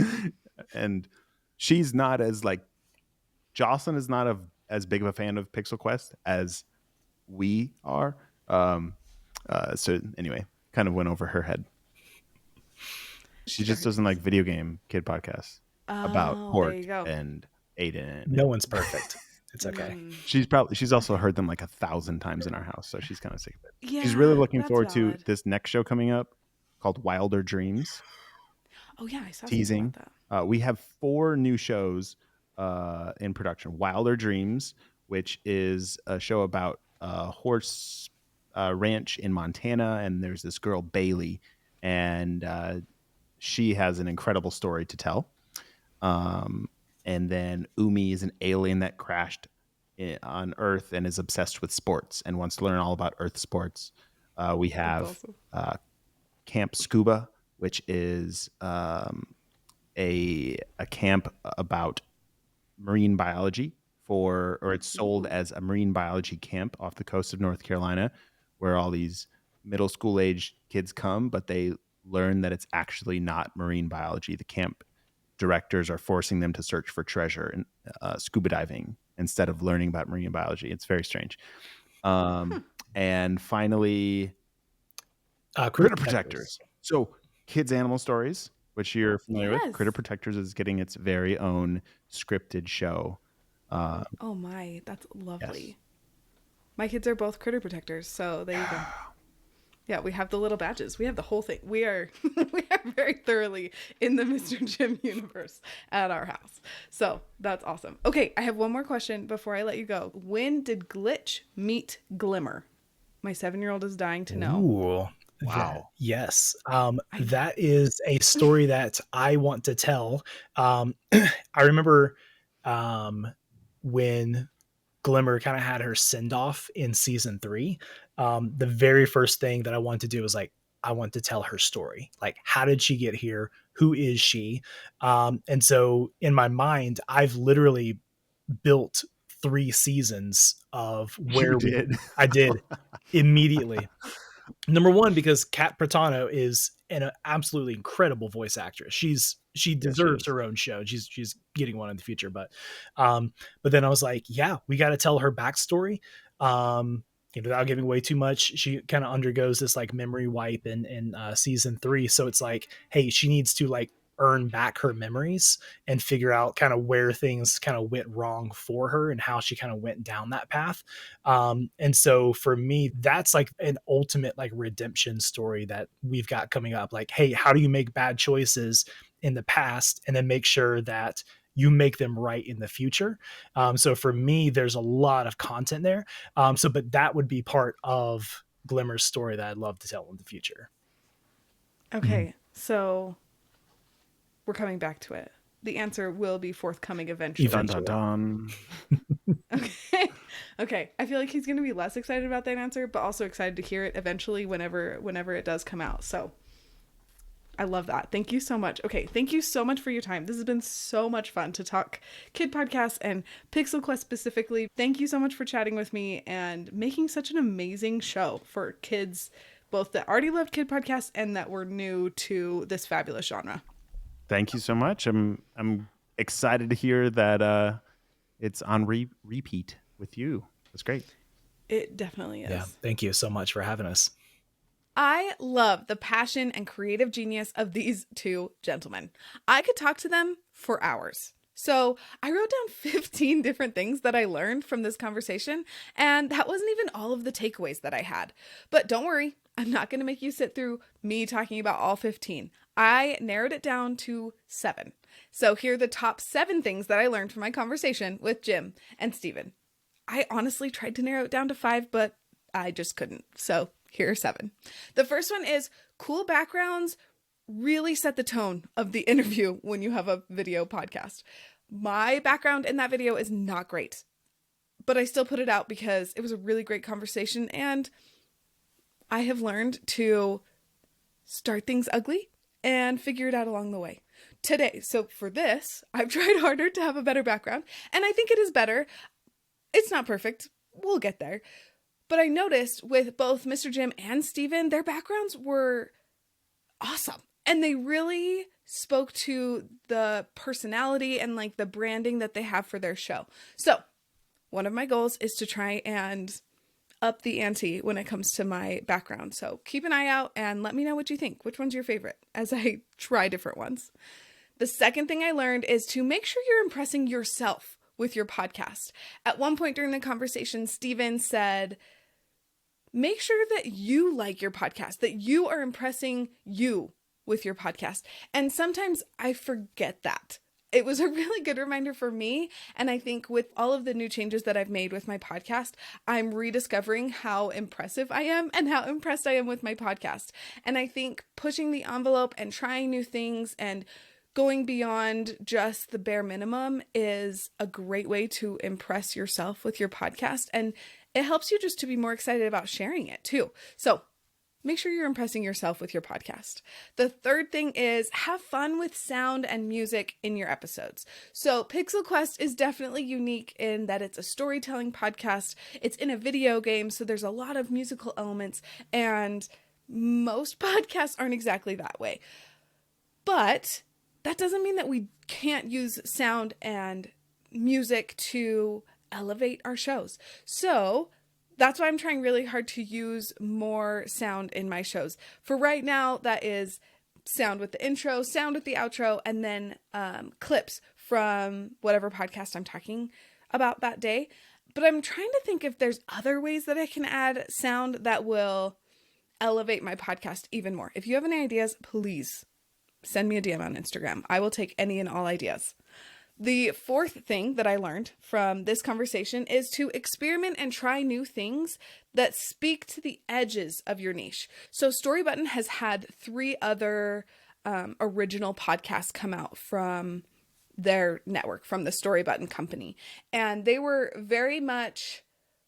And she's not as Jocelyn is not as big of a fan of Pixel Quest as we are. So anyway, kind of went over her head. She just doesn't like video game kid podcasts about Hort and Aiden. No one's perfect. It's okay. She's also heard them 1,000 times in our house, so she's kind of sick of it. Yeah, she's really looking forward to this next show coming up called Wilder Dreams. Oh yeah, I saw teasing about that. We have 4 new shows in production. Wilder Dreams, which is a show about horse ranch in Montana, and there's this girl Bailey, and she has an incredible story to tell. And then Umi is an alien that crashed on Earth and is obsessed with sports and wants to learn all about Earth sports. We have Camp Scuba, which is a camp about marine biology or it's sold as a marine biology camp off the coast of North Carolina, where all these middle school age kids come, but they learn that it's actually not marine biology. The camp directors are forcing them to search for treasure and scuba diving instead of learning about marine biology. It's very strange. And finally, Critter Protectors. So Kids Animal Stories, which you're familiar with. Critter Protectors is getting its very own scripted show. Oh my, that's lovely. Yes. My kids are both Critter Protectors, so there you go. Yeah, we have the little badges. We have the whole thing. We are very thoroughly in the Mr. Jim universe at our house. So that's awesome. Okay, I have one more question before I let you go. When did Glitch meet Glimmer? My 7-year-old is dying to know. Ooh. Wow. Yes. That is a story that I want to tell. I remember when Glimmer kind of had her send off in season 3. The very first thing that I wanted to do was I want to tell her story. How did she get here? Who is she? And so in my mind, I've literally built 3 seasons of where I did immediately. Number one, because Kat Pratano is an absolutely incredible voice actress. She deserves her own show. She's getting one in the future, but then I was like, yeah, we got to tell her backstory. Without giving away too much, she kind of undergoes this memory wipe in season 3. So it's hey, she needs to earn back her memories and figure out kind of where things kind of went wrong for her and how she kind of went down that path. And so for me, that's an ultimate redemption story that we've got coming up. Hey, how do you make bad choices in the past and then make sure that you make them right in the future? So for me, there's a lot of content there. But that would be part of Glimmer's story that I'd love to tell in the future. Okay. So we're coming back to it. The answer will be forthcoming eventually. Dun, dun, dun. Okay. I feel like he's going to be less excited about that answer, but also excited to hear it eventually whenever it does come out. So I love that. Thank you so much. Okay. Thank you so much for your time. This has been so much fun to talk kid podcasts and Pixel Quest specifically. Thank you so much for chatting with me and making such an amazing show for kids, both that already loved kid podcasts and that were new to this fabulous genre. Thank you so much. I'm excited to hear that it's on repeat with you. That's great. It definitely is. Yeah, thank you so much for having us. I love the passion and creative genius of these two gentlemen. I could talk to them for hours. So I wrote down 15 different things that I learned from this conversation, and that wasn't even all of the takeaways that I had. But don't worry, I'm not going to make you sit through me talking about all 15. I narrowed it down to 7. So here are the top 7 things that I learned from my conversation with Jim and Steven. I honestly tried to narrow it down to 5, but I just couldn't. So here are 7. The first one is cool backgrounds really set the tone of the interview when you have a video podcast. My background in that video is not great, but I still put it out because it was a really great conversation, and I have learned to start things ugly and figure it out along the way. Today, so for this, I've tried harder to have a better background, and I think it is better. It's not perfect. We'll get there. But I noticed with both Mr. Jim and Steven, their backgrounds were awesome. And they really spoke to the personality and like the branding that they have for their show. So one of my goals is to try and up the ante when it comes to my background. So keep an eye out and let me know what you think. Which one's your favorite as I try different ones. The second thing I learned is to make sure you're impressing yourself with your podcast. At one point during the conversation, Steven said, make sure that you like your podcast, that you are impressing you with your podcast. And sometimes I forget that. It was a really good reminder for me. And I think with all of the new changes that I've made with my podcast, I'm rediscovering how impressive I am and how impressed I am with my podcast. And I think pushing the envelope and trying new things and going beyond just the bare minimum is a great way to impress yourself with your podcast. And it helps you just to be more excited about sharing it too. So make sure you're impressing yourself with your podcast. The third thing is have fun with sound and music in your episodes. So Pixel Quest is definitely unique in that it's a storytelling podcast. It's in a video game, so there's a lot of musical elements, and most podcasts aren't exactly that way. But that doesn't mean that we can't use sound and music to elevate our shows. So that's why I'm trying really hard to use more sound in my shows. For right now, that is sound with the intro, sound with the outro, and then clips from whatever podcast I'm talking about that day. But I'm trying to think if there's other ways that I can add sound that will elevate my podcast even more. If you have any ideas, please send me a DM on Instagram. I will take any and all ideas. The fourth thing that I learned from this conversation is to experiment and try new things that speak to the edges of your niche. So Storybutton has had 3 other original podcasts come out from their network, from the Storybutton company. And they were very much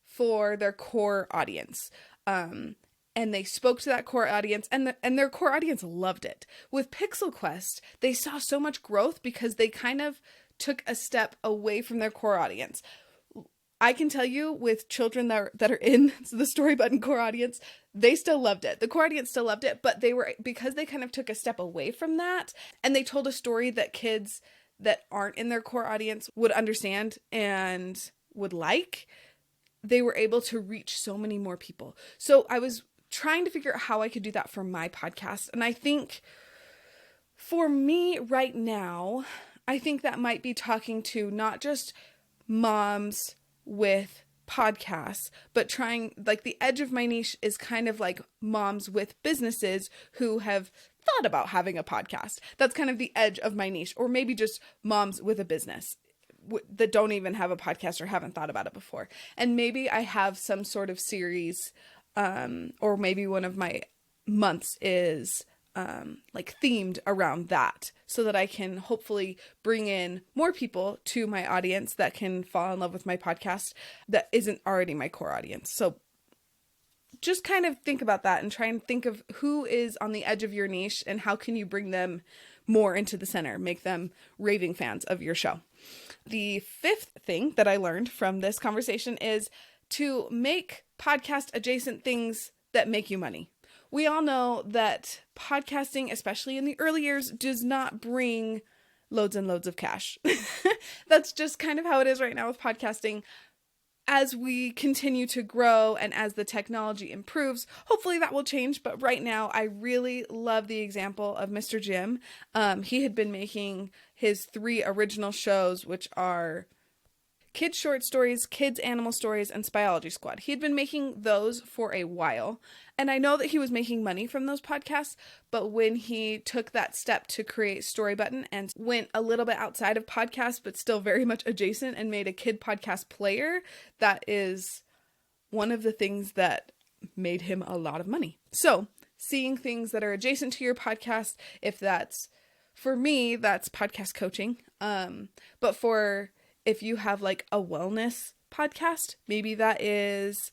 for their core audience. And they spoke to that core audience, and their core audience loved it. With Pixel Quest, they saw so much growth because they kind of took a step away from their core audience. I can tell you with children that are in the Storybutton core audience, they still loved it. The core audience still loved it, but because they kind of took a step away from that, and they told a story that kids that aren't in their core audience would understand and would like, they were able to reach so many more people. So I was trying to figure out how I could do that for my podcast. And I think for me right now, I think that might be talking to not just moms with podcasts, but trying, like, the edge of my niche is kind of like moms with businesses who have thought about having a podcast. That's kind of the edge of my niche. Or maybe just moms with a business that don't even have a podcast or haven't thought about it before. And maybe I have some sort of series, or maybe one of my months is like themed around that, so that I can hopefully bring in more people to my audience that can fall in love with my podcast that isn't already my core audience. So just kind of think about that and try and think of who is on the edge of your niche and how can you bring them more into the center, make them raving fans of your show. The fifth thing that I learned from this conversation is to make podcast adjacent things that make you money. We all know that podcasting, especially in the early years, does not bring loads and loads of cash. That's just kind of how it is right now with podcasting. As we continue to grow and as the technology improves, hopefully that will change. But right now, I really love the example of Mr. Jim. He had been making his 3 original shows, which are Kids Short Stories, Kids Animal Stories, and Spyology Squad. He had been making those for a while. And I know that he was making money from those podcasts, but when he took that step to create Storybutton and went a little bit outside of podcasts, but still very much adjacent, and made a kid podcast player, that is one of the things that made him a lot of money. So seeing things that are adjacent to your podcast, if that's, for me, that's podcast coaching. But if you have like a wellness podcast, maybe that is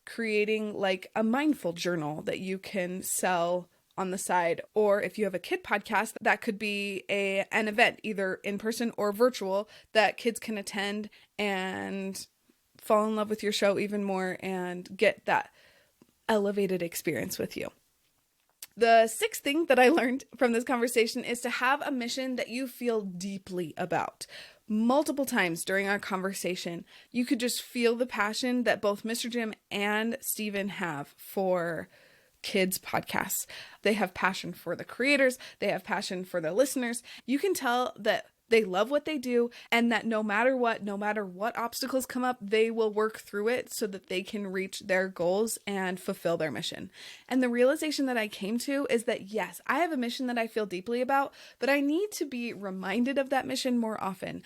creating like a mindful journal that you can sell on the side. Or if you have a kid podcast, that could be an event, either in person or virtual, that kids can attend and fall in love with your show even more and get that elevated experience with you. The 6th thing that I learned from this conversation is to have a mission that you feel deeply about. Multiple times during our conversation, you could just feel the passion that both Mr. Jim and Steven have for kids podcasts. They have passion for the creators. They have passion for the listeners. You can tell that they love what they do, and that no matter what obstacles come up, they will work through it so that they can reach their goals and fulfill their mission. And the realization that I came to is that, yes, I have a mission that I feel deeply about, but I need to be reminded of that mission more often.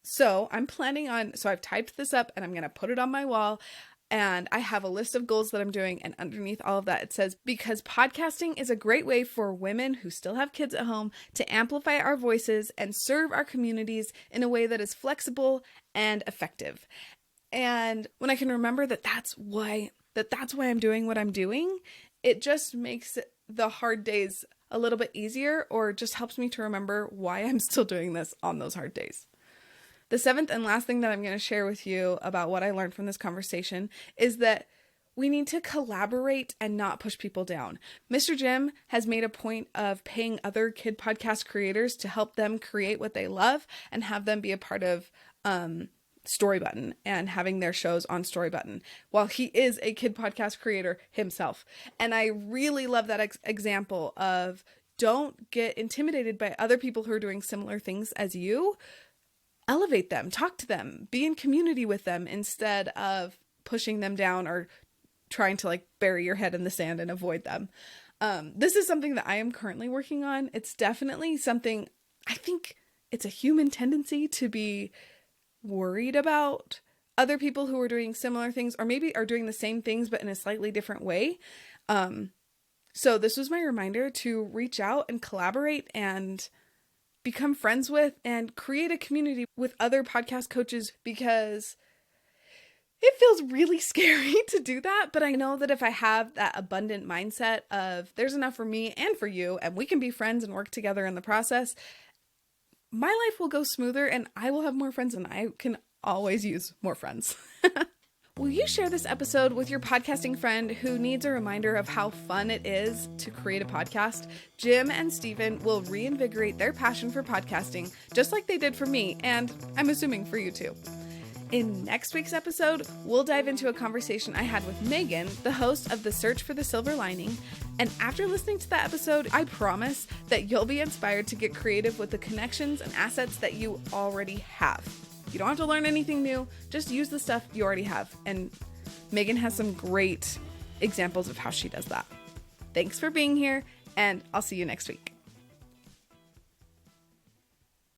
So I've typed this up and I'm going to put it on my wall. And I have a list of goals that I'm doing, and underneath all of that it says, because podcasting is a great way for women who still have kids at home to amplify our voices and serve our communities in a way that is flexible and effective. And when I can remember that's why I'm doing what I'm doing, it just makes the hard days a little bit easier, or just helps me to remember why I'm still doing this on those hard days. The 7th and last thing that I'm going to share with you about what I learned from this conversation is that we need to collaborate and not push people down. Mr. Jim has made a point of paying other kid podcast creators to help them create what they love and have them be a part of Storybutton and having their shows on Storybutton, while he is a kid podcast creator himself. And I really love that example of, don't get intimidated by other people who are doing similar things as you. Elevate them, talk to them, be in community with them instead of pushing them down or trying to like bury your head in the sand and avoid them. This is something that I am currently working on. It's definitely something, I think it's a human tendency to be worried about other people who are doing similar things, or maybe are doing the same things but in a slightly different way. So this was my reminder to reach out and collaborate and become friends with and create a community with other podcast coaches, because it feels really scary to do that. But I know that if I have that abundant mindset of there's enough for me and for you, and we can be friends and work together in the process, my life will go smoother and I will have more friends, and I can always use more friends. Will you share this episode with your podcasting friend who needs a reminder of how fun it is to create a podcast? Jim and Steven will reinvigorate their passion for podcasting, just like they did for me, and I'm assuming for you too. In next week's episode, we'll dive into a conversation I had with Megan, the host of The Search for the Silver Lining. And after listening to that episode, I promise that you'll be inspired to get creative with the connections and assets that you already have. You don't have to learn anything new, just use the stuff you already have. And Megan has some great examples of how she does that. Thanks for being here, and I'll see you next week.